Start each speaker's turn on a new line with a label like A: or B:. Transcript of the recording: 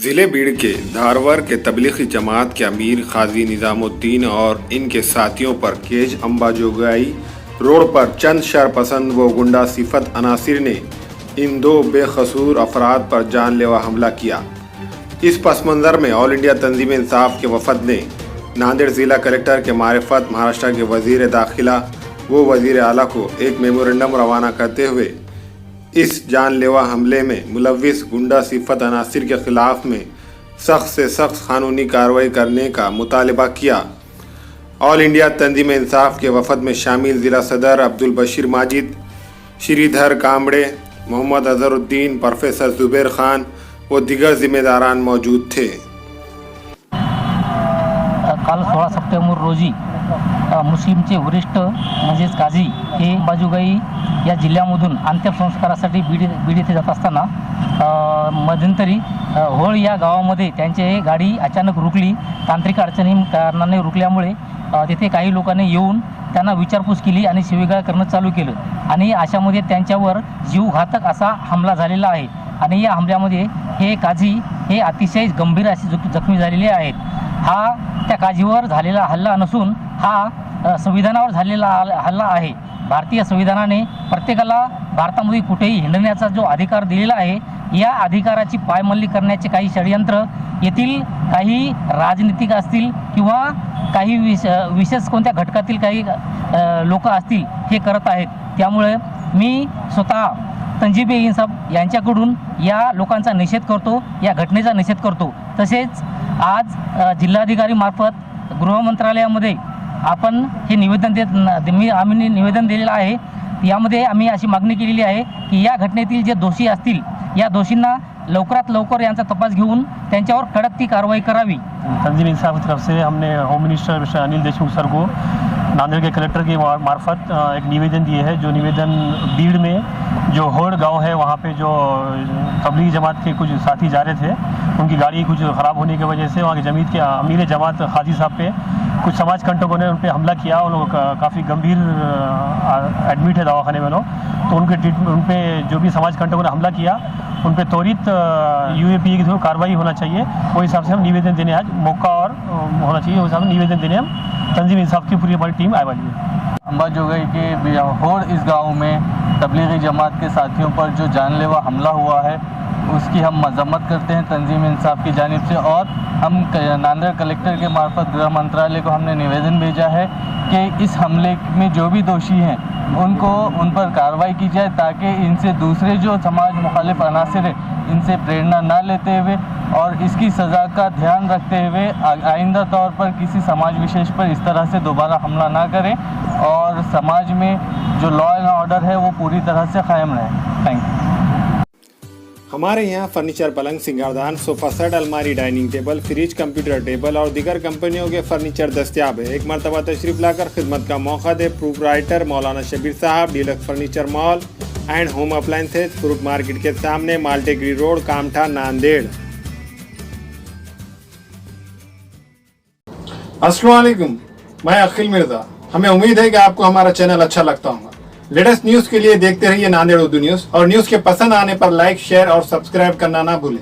A: जिले बीड़ के धारवर के तबलीगी जमात के अमीर काजी निजामुद्दीन और इनके साथियों पर केज अंबाजोगाई रोड पर चंद शरपसंद व गुंडा सिफत अनासिर ने इन दो बेकसूर अफराद पर जानलेवा हमला किया। इस पस मंज़र में ऑल इंडिया तंजीम इंसाफ के वफद ने नांदेड़ ज़िला कलेक्टर के मारिफत महाराष्ट्र के वज़ीर दाखिला व वज़ीर आला को एक मेमोरेंडम रवाना करते हुए इस जानलेवा हमले में मुलव्विस गुंडा सिफत अनासिर के खिलाफ में सख्त से सख्त कानूनी कार्रवाई करने का मुतालबा किया। ऑल इंडिया तंजीम इंसाफ के वफद में शामिल ज़िला सदर अब्दुल बशीर माजिद, श्रीधर कामड़े, मोहम्मद अजहरुद्दीन, प्रोफेसर जुबैर खान व दीगर जिम्मेदारान मौजूद थे।
B: काल 16 सप्टेंबर रोजी मुस्लिमचे वरिष्ठ म्हणजेच काझी हे अंबाजोगाई या जिल्ह्यामधून अंत्यसंस्कारासाठी बीड येथे जात असताना मध्यंतरी होळ या गावामध्ये त्यांची गाडी अचानक रुकली। तांत्रिक अडचणी कारणाने रुकल्यामुळे तिथे काही लोकांनी येऊन त्यांना विचारपूस केली आणि शिवीगाळ करणं चालू केलं आणि अशामध्ये त्यांच्यावर जीवघातक असा हमला झालेला आहे आणि या हमल्यामध्ये हे काझी हे अतिशय गंभीर असे जखमी झालेले आहेत। हा त्या काझीवर झालेला हल्ला नसून हा संविधानावर झालेला हल्ला आहे। भारतीय संविधानाने प्रत्येकाला भारतामध्ये कुठेही हिंडण्याचा जो अधिकार दिलेला आहे, या अधिकाराची पायमल्ली करण्याचे काही षडयंत्र येथील काही राजनीतिक असतील किंवा काही विशेष कोणत्या घटकातील काही लोक असतील हे करत आहेत। त्यामुळे मी स्वतः तंजीम इंसाफ यांच्याकडून या लोकांचा निषेध करतो, या घटनेचा निषेध करतो। तसेच आज जिल्हाधिकारी मार्फत गृह मंत्रालयामध्ये आपण हे निवेदन आम्ही निवेदन दिलेलं आहे। यामध्ये आम्ही अशी मागणी केलेली आहे की या घटनेतील जे दोषी असतील या दोषींना लवकरात लवकर यांचा तपास घेऊन त्यांच्यावर कडक ती कारवाई करावी।
C: तंजीम इंसाफ की तरफ से हमने home minister mister Anil Deshmukh sir को नांदेड़ के कलेक्टर के मार्फत एक निवेदन दिए है। जो निवेदन बीड़ में जो होड़ गांव है वहाँ पे जो तबलीगी जमात के कुछ साथी जा रहे थे, उनकी गाड़ी कुछ ख़राब होने की वजह से वहाँ के जमीत के अमीर जमात हाजी साहब पे कुछ समाज कंटकों ने उन पर हमला किया। उन लोग काफ़ी गंभीर एडमिट है दवाखाने में लोग। तो उन पर जो भी समाज कंटकों ने हमला किया उन पर त्वरित UAPA की कार्रवाई होना चाहिए। वो हिसाब से हम निवेदन देने आज मौका और होना चाहिए, उस हिसाब से निवेदन देने हम तंजीम इंसाफ की पूरी हमारी टीम आए वाली है।
D: अंबाजोगाई के होड़ इस गांव में तबलीगी जमात के साथियों पर जो जानलेवा हमला हुआ है उसकी हम मजम्मत करते हैं तंजीम इंसाफ की जानिब से। और हम नांदेड़ कलेक्टर के मार्फत गृह मंत्रालय को हमने निवेदन भेजा है कि इस हमले में जो भी दोषी हैं उन पर कार्रवाई की जाए, ताकि इनसे दूसरे जो समाज मुखालिफ अनासिर है इनसे प्रेरणा ना लेते हुए और इसकी सज़ा का ध्यान रखते हुए आइंदा तौर पर किसी समाज विशेष पर इस तरह से दोबारा हमला ना करें और समाज में जो लॉ एंड ऑर्डर है वो पूरी तरह से कायम रहे। Thank you.
A: हमारे यहाँ फर्नीचर, पलंग, सिंगारदान, सोफा सेट, अलमारी, dining table, fridge, computer table और दीगर कंपनियों के फर्नीचर दस्तियाब है। एक मरतबा तशरीफ लाकर खिदमत का मौका दे। प्रोप्राइटर मौलाना शबीर साहब, deluxe furniture mall and home appliances, fruit market के सामने, माल्टेगिरी रोड, कामठा, नांदेड़। अस्सलाम वालेकुम, मैं अखिल मिर्जा। हमें उम्मीद है कि आपको हमारा चैनल अच्छा लगता होगा। लेटेस्ट न्यूज़ के लिए देखते रहिए नांदेड़ उर्दू न्यूज़ और न्यूज़ के पसंद आने पर लाइक, शेयर और सब्सक्राइब करना ना भूलें।